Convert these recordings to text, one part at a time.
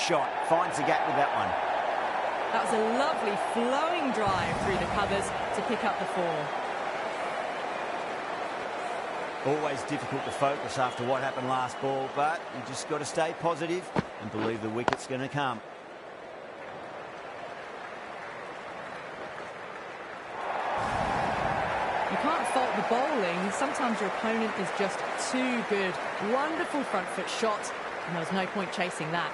shot. Finds the gap with that one. That was a lovely flowing drive through the covers to pick up the 4. Always difficult to focus after what happened last ball, but you just got to stay positive and believe the wicket's going to come. You can't fault the bowling. Sometimes your opponent is just too good. Wonderful front foot shot, and there was no point chasing that.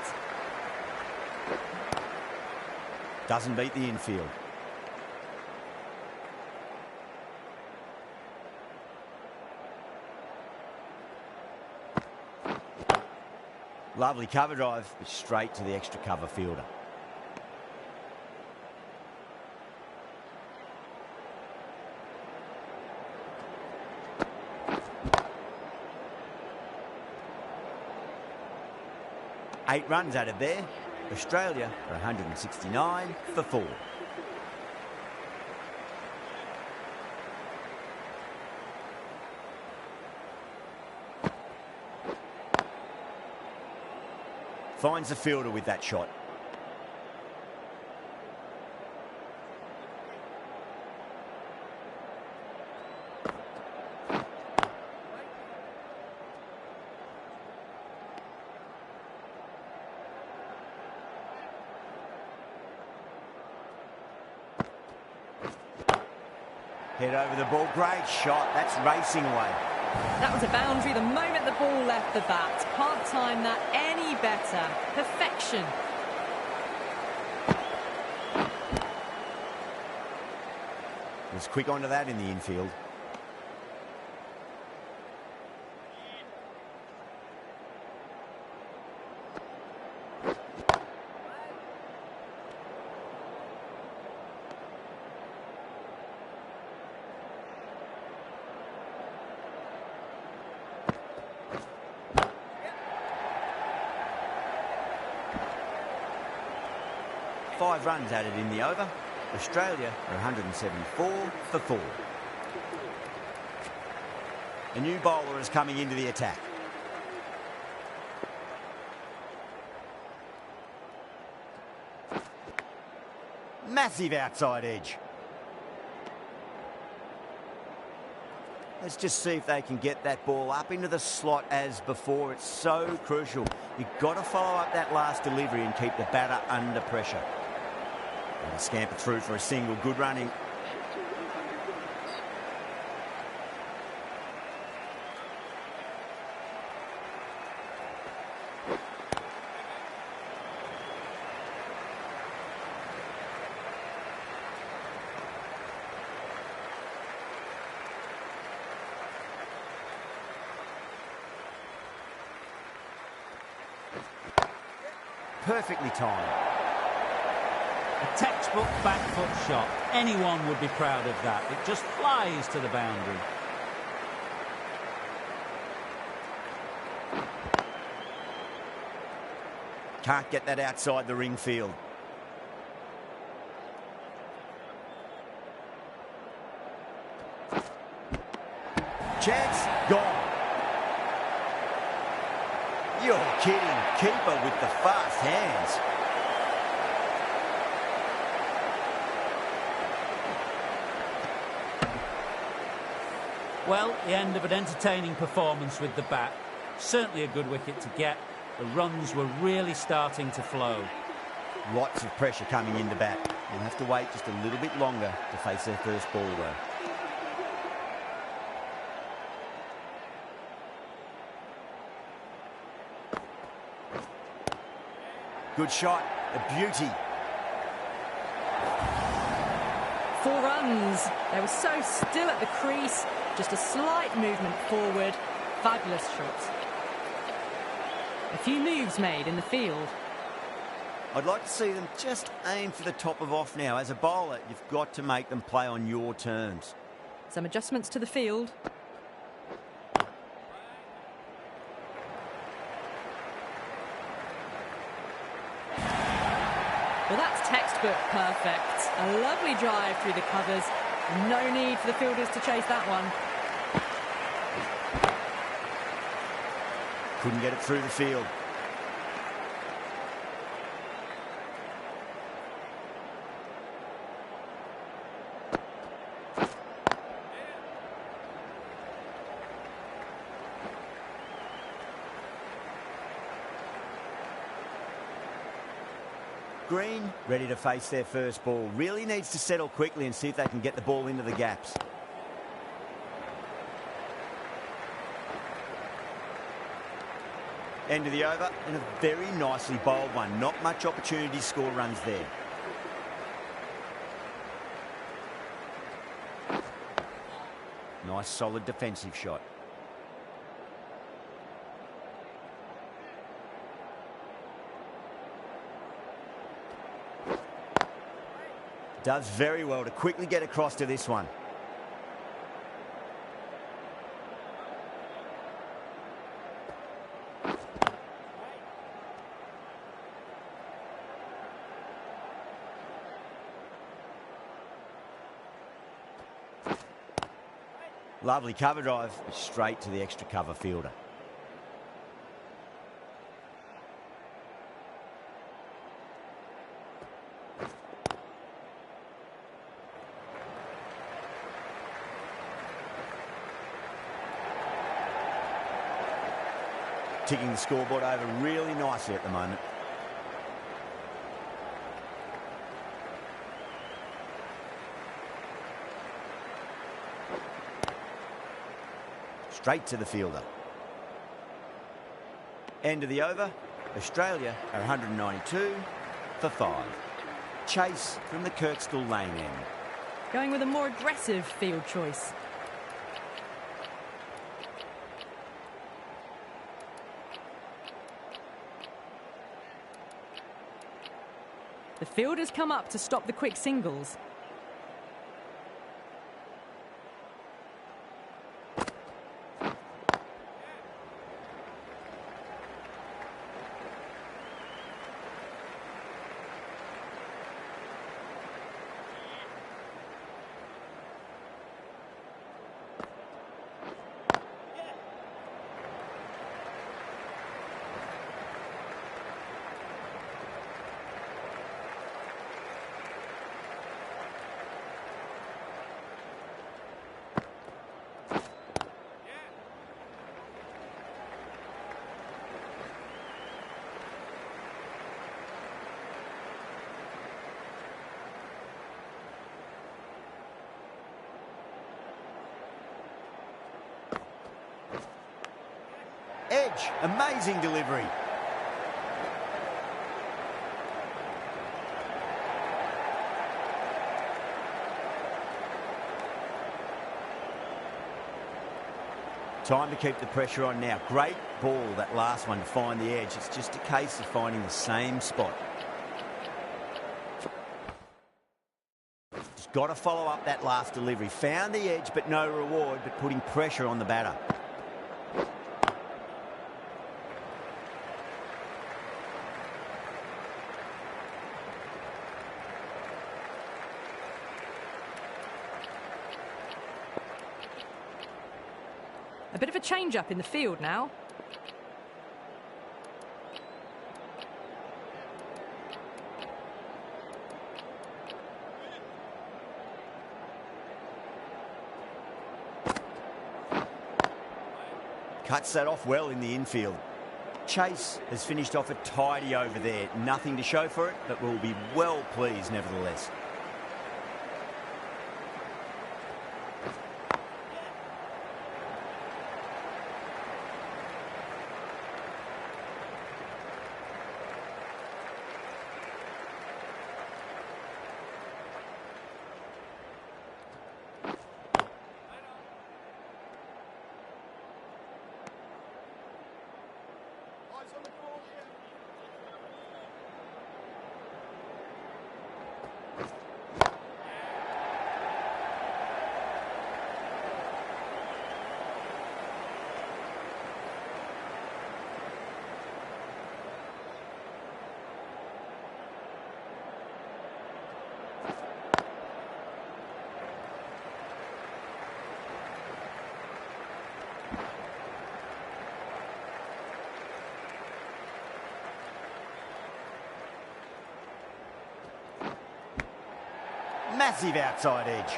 Doesn't beat the infield. Lovely cover drive, but straight to the extra cover fielder. Eight runs added there. Australia are 169 for 4. Finds the fielder with that shot. Head over the ball, great shot, that's racing away. That was a boundary the moment the ball left the bat. Can't time that any better. Perfection. Was quick onto that in the infield. Five runs added in the over. Australia are 174 for 4. A new bowler is coming into the attack. Massive outside edge. Let's just see if they can get that ball up into the slot as before. It's so crucial. You've got to follow up that last delivery and keep the batter under pressure. And scamper through for a single. Good running. Perfectly timed. A textbook back foot shot. Anyone would be proud of that. It just flies to the boundary. Can't get that outside the ring field. Chance gone. You're kidding. Keeper with the fast hands. Well, the end of an entertaining performance with the bat. Certainly a good wicket to get. The runs were really starting to flow. Lots of pressure coming into bat. They'll have to wait just a little bit longer to face their first ball though. Good shot, a beauty. 4 runs. They were so still at the crease. Just a slight movement forward. Fabulous shot. A few moves made in the field. I'd like to see them just aim for the top of off now. As a bowler, you've got to make them play on your terms. Some adjustments to the field. Well, that's textbook perfect. A lovely drive through the covers. No need for the fielders to chase that one. Couldn't get it through the field. screen, ready to face their first ball. Really needs to settle quickly and see if they can get the ball into the gaps. End of the over, and a very nicely bowled one. Not much opportunity to score runs there. Nice solid defensive shot. Does very well to quickly get across to this one. Lovely cover drive, straight to the extra cover fielder. Ticking the scoreboard over really nicely at the moment. Straight to the fielder. End of the over. Australia are 192 for 5. Chase from the Kirkstall lane end. Going with a more aggressive field choice. The field has come up to stop the quick singles. Edge, amazing delivery. Time to keep the pressure on now. Great ball, that last one, to find the edge. It's just a case of finding the same spot. Just got to follow up that last delivery. Found the edge, but no reward, but putting pressure on the batter. A bit of a change-up in the field now. Cuts that off well in the infield. Chase has finished off a tidy over there. Nothing to show for it, but will be well pleased nevertheless. Massive outside edge.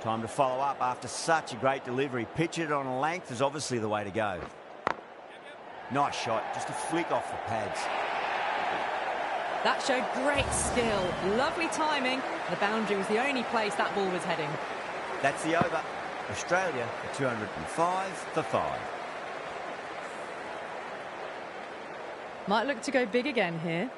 Time to follow up after such a great delivery. Pitch it on a length is obviously the way to go. Nice shot, just a flick off the pads. That showed great skill. Lovely timing. The boundary was the only place that ball was heading. That's the over. Australia are 205 for 5. Might look to go big again here.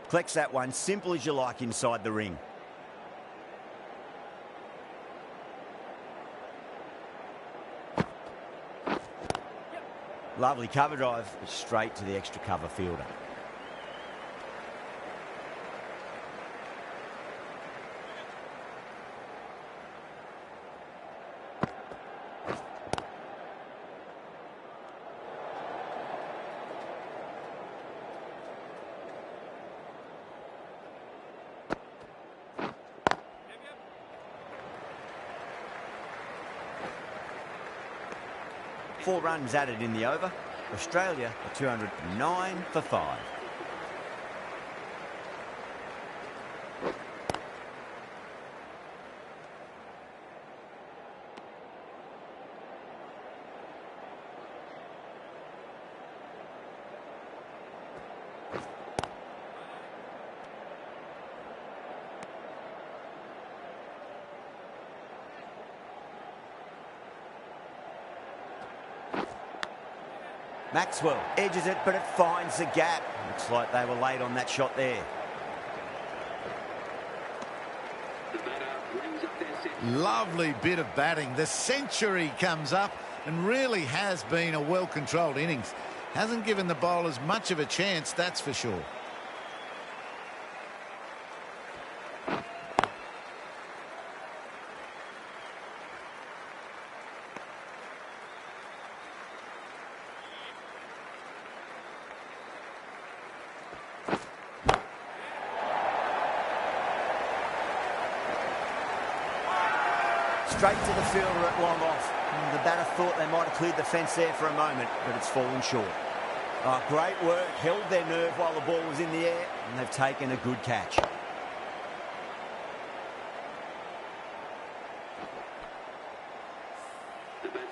Collects that one, simple as you like inside the ring. Lovely cover drive, but straight to the extra cover fielder. Four runs added in the over. Australia are 209 for 5. Maxwell edges it, but it finds the gap. Looks like they were late on that shot there. Lovely bit of batting. The century comes up and really has been a well-controlled innings. Hasn't given the bowlers much of a chance, that's for sure. Straight to the fielder at long off. The batter thought they might have cleared the fence there for a moment, but it's fallen short. Oh, great work. Held their nerve while the ball was in the air, and they've taken a good catch.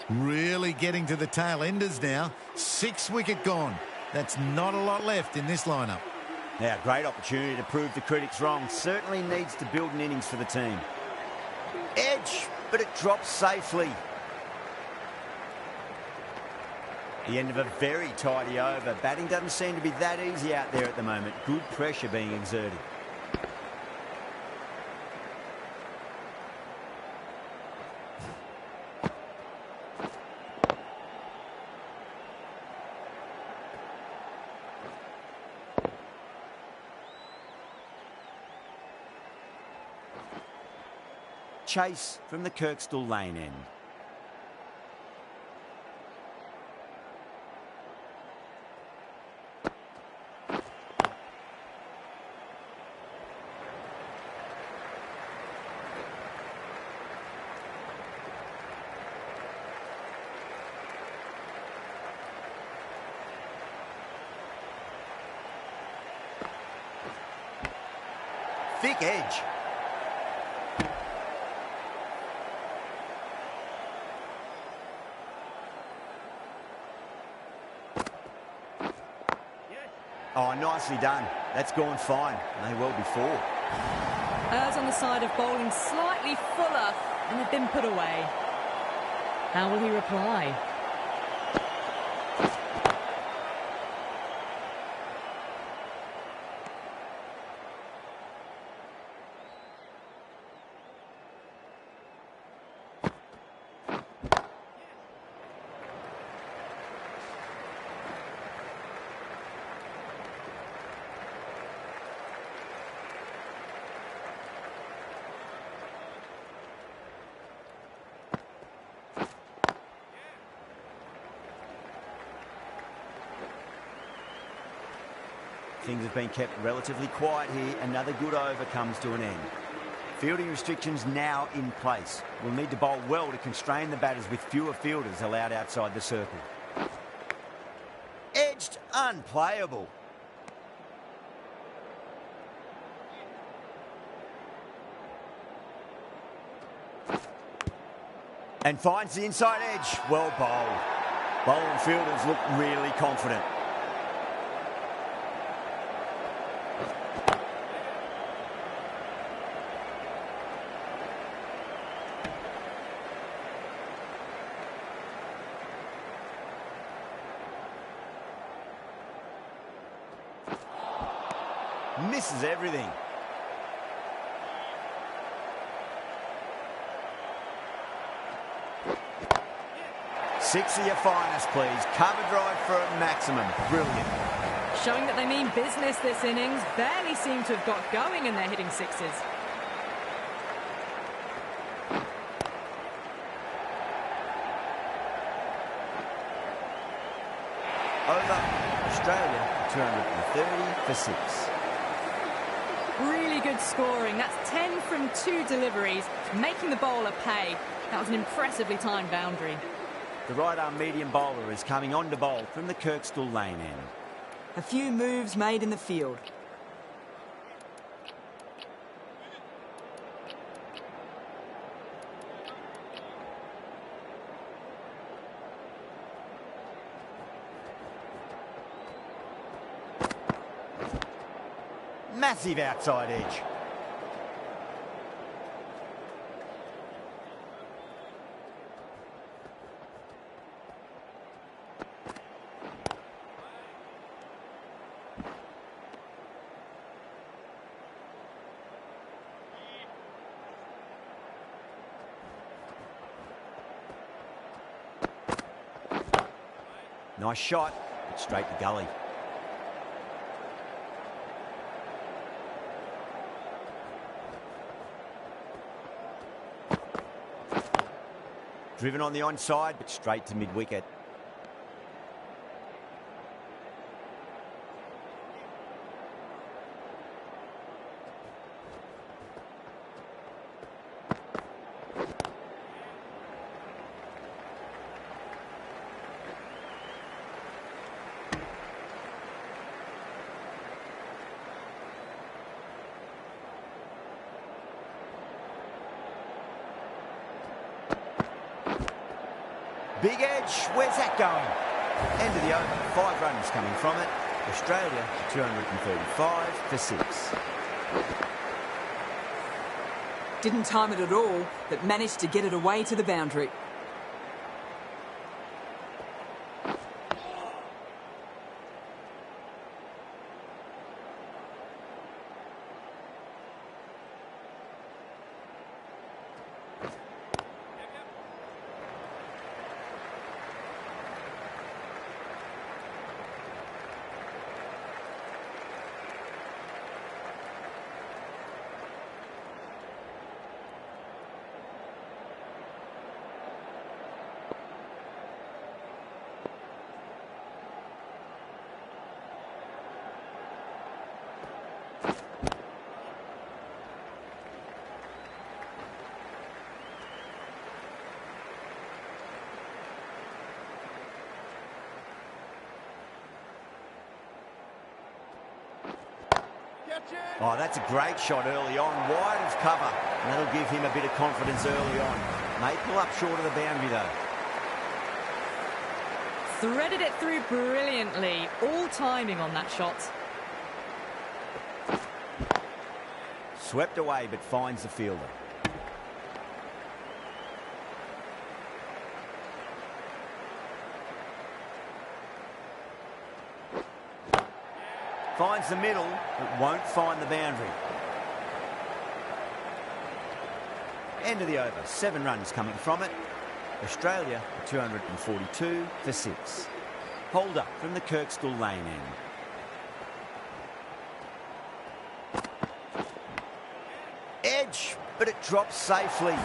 Really getting to the tail enders now. 6 wicket gone. That's not a lot left in this lineup. Now, great opportunity to prove the critics wrong. Certainly needs to build an innings for the team. Edge, but it drops safely. The end of a very tidy over. Batting doesn't seem to be that easy out there at the moment. Good pressure being exerted. Chase from the Kirkstall lane end. Thick edge. Oh, nicely done. That's gone fine. May well be 4. Errs on the side of bowling slightly fuller, and they've been put away. How will he reply? Things have been kept relatively quiet here. Another good over comes to an end. Fielding restrictions now in place. We'll need to bowl well to constrain the batters with fewer fielders allowed outside the circle. Edged, unplayable. And finds the inside edge. Well bowled. Bowling fielders look really confident. Misses everything. Six of your finest, please. Cover drive for a maximum. Brilliant. Showing that they mean business this innings. Barely seem to have got going and they're hitting sixes. Over. Australia, 230 for 6. Really good scoring. That's 10 from 2 deliveries, making the bowler pay. That was an impressively timed boundary. The right-arm medium bowler is coming on to bowl from the Kirkstall lane end. A few moves made in the field. Massive outside edge. Nice shot, but straight to gully. Driven on the onside, but straight to mid-wicket. Big edge, where's that going? End of the over, 5 runs coming from it. Australia, 235 for 6. Didn't time it at all, but managed to get it away to the boundary. Oh, that's a great shot early on, wide of cover. And that'll give him a bit of confidence early on. May pull up short of the boundary, though. Threaded it through brilliantly. All timing on that shot. Swept away, but finds the fielder. Finds the middle, but won't find the boundary. End of the over, 7 runs coming from it. Australia, 242 for 6. Hold up from the Kirkstall lane end. Edge, but it drops safely.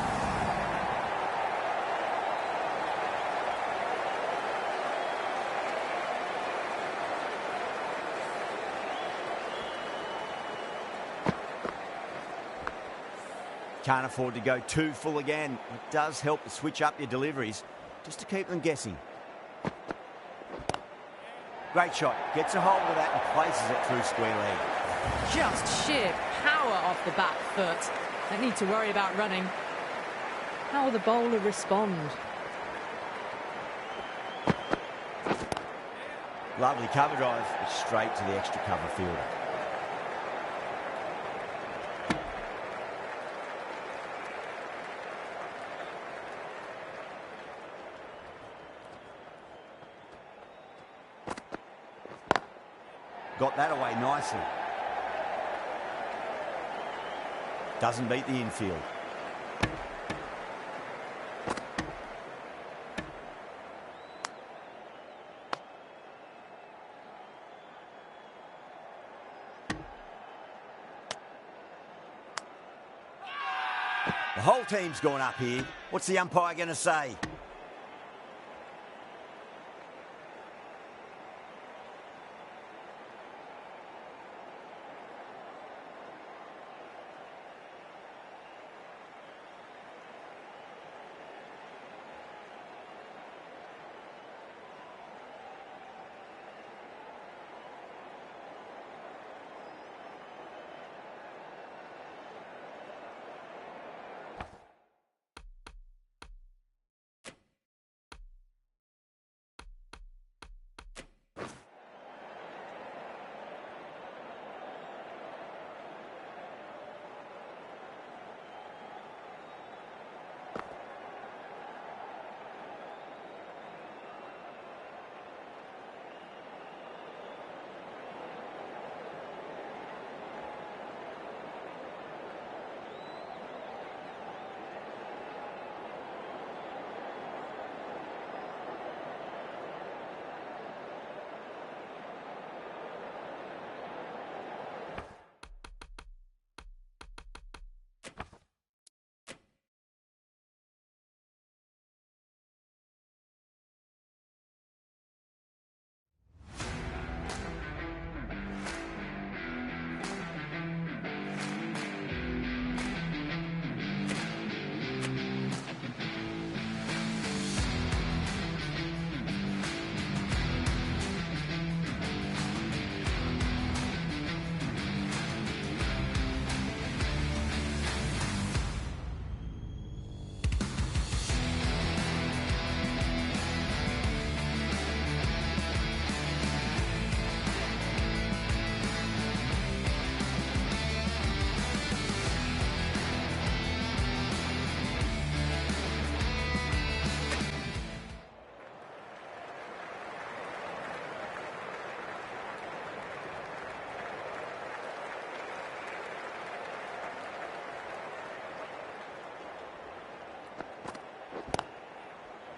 can't afford to go too full again. It does help to switch up your deliveries just to keep them guessing. Great shot. Gets a hold of that and places it through square leg. Just sheer power off the back foot. Don't need to worry about running. How will the bowler respond? Lovely cover drive, straight to the extra cover fielder. Got that away nicely. Doesn't beat the infield. The whole team's gone up here. What's the umpire going to say?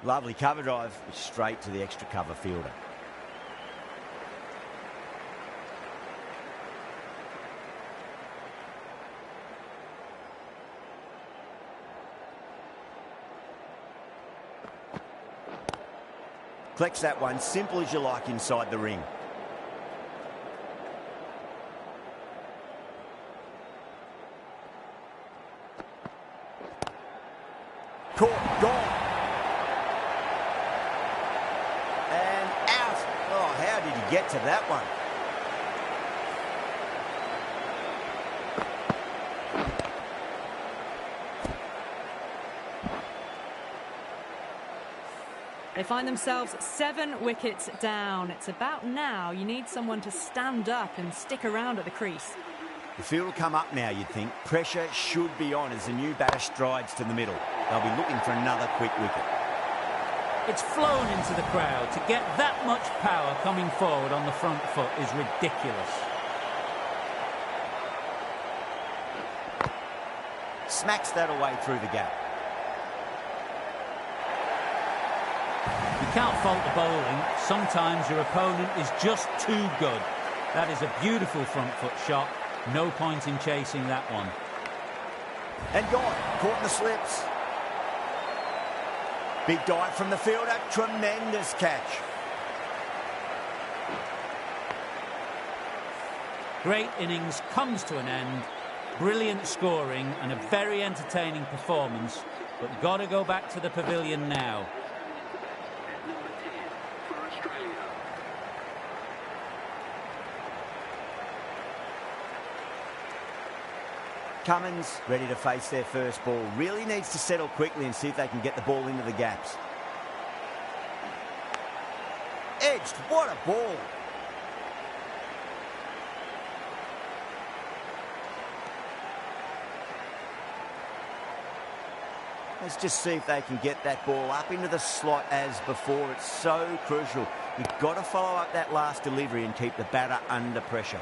Lovely cover drive, straight to the extra cover fielder. Collects that one, simple as you like inside the ring. Caught, gone. Get to that one. They find themselves 7 wickets down. It's about now you need someone to stand up and stick around at the crease. The field will come up now, you'd think. Pressure should be on as the new batter strides to the middle. They'll be looking for another quick wicket. It's flown into the crowd. To get that much power coming forward on the front foot is ridiculous. Smacks that away through the gap. You can't fault the bowling. Sometimes your opponent is just too good. That is a beautiful front foot shot. No point in chasing that one. And gone. Caught in the slips. Big dive from the fielder. Tremendous catch. Great innings comes to an end. Brilliant scoring and a very entertaining performance, but got to go back to the pavilion now. Cummins ready to face their first ball. Really needs to settle quickly and see if they can get the ball into the gaps. Edged, what a ball. Let's just see if they can get that ball up into the slot as before. It's so crucial. You've got to follow up that last delivery and keep the batter under pressure.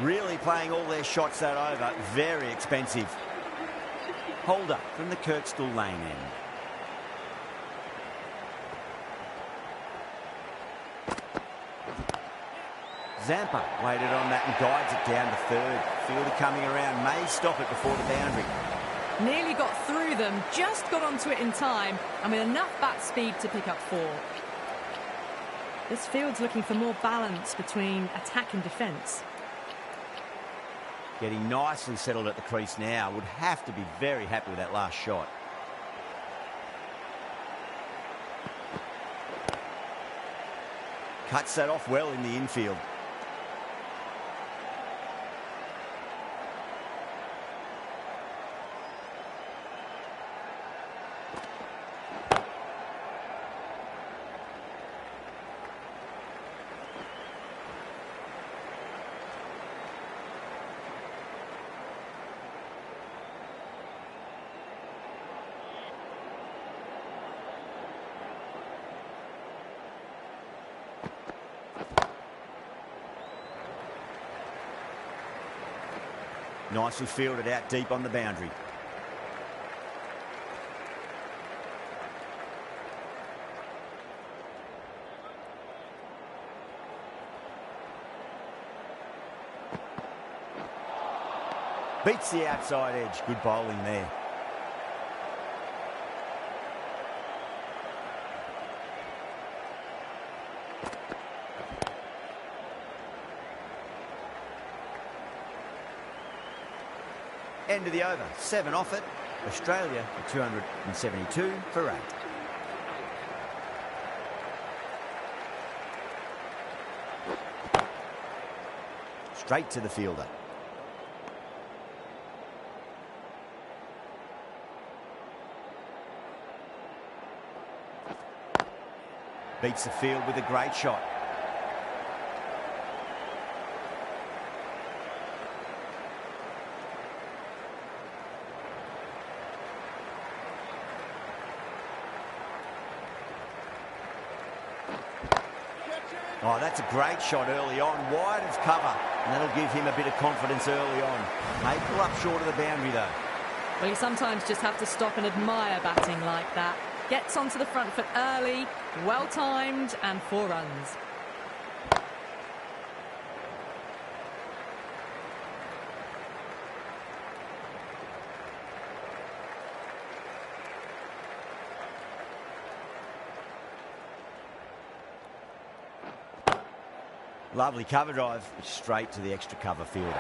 Really playing all their shots that over. Very expensive. Holder from the Kirkstall lane end. Zampa waited on that and guides it down to third. Fielder coming around, may stop it before the boundary. Nearly got through them, just got onto it in time, and with enough bat speed to pick up 4. This field's looking for more balance between attack and defence. Getting nicely settled at the crease now. Would have to be very happy with that last shot. Cuts that off well in the infield. Nicely fielded out deep on the boundary. Beats the outside edge. Good bowling there. End of the over. 7 off it. Australia 272 for 8. Straight to the fielder. Beats the field with a great shot. Oh, that's a great shot early on, wide of cover, and that'll give him a bit of confidence early on. May pull up short of the boundary, though. Well, you sometimes just have to stop and admire batting like that. Gets onto the front foot early, well-timed, and 4 runs. Lovely cover drive, straight to the extra cover fielder.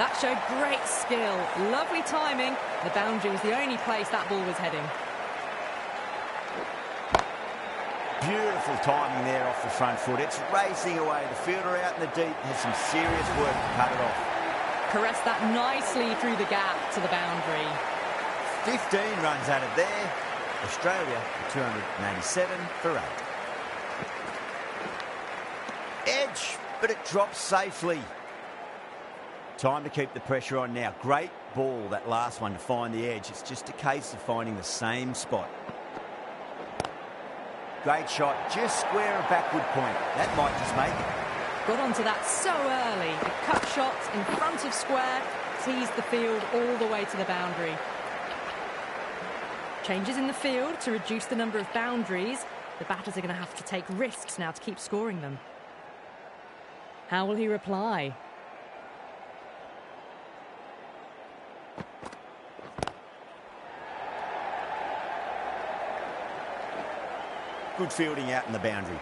That showed great skill, lovely timing. The boundary was the only place that ball was heading. Beautiful timing there off the front foot. It's racing away. The fielder out in the deep has some serious work to cut it off. Caressed that nicely through the gap to the boundary. 15 runs out of there. Australia 287 for 8. Edge, but it drops safely. Time to keep the pressure on now. Great ball, that last one, to find the edge. It's just a case of finding the same spot. Great shot, just square of backward point. That might just make it. Got onto that so early. The cut shot in front of square, teased the field all the way to the boundary. Changes in the field to reduce the number of boundaries. The batters are going to have to take risks now to keep scoring them. How will he reply? Good fielding out in the boundary.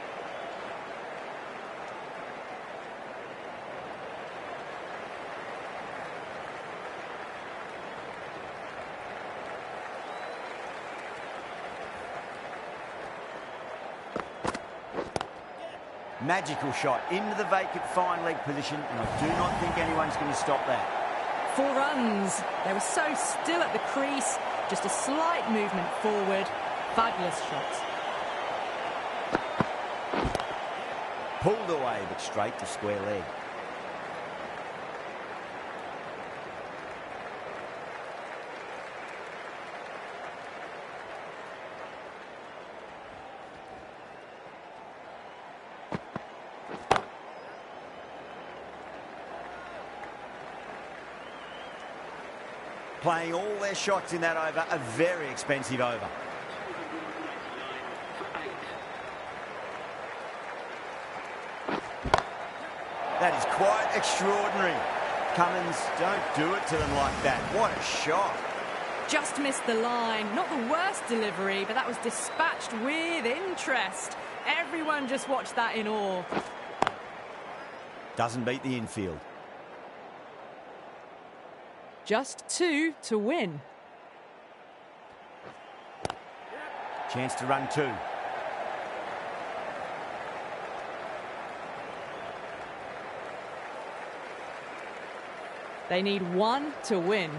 Magical shot into the vacant fine leg position, and I do not think anyone's going to stop that. 4 runs. They were so still at the crease. Just a slight movement forward. Fabulous shots. Pulled away, but straight to square leg. Playing all their shots in that over, a very expensive over. That is quite extraordinary. Cummins, don't do it to them like that. What a shot. Just missed the line. Not the worst delivery, but that was dispatched with interest. Everyone just watched that in awe. Doesn't beat the infield. Just 2 to win. Chance to run 2. They need 1 to win.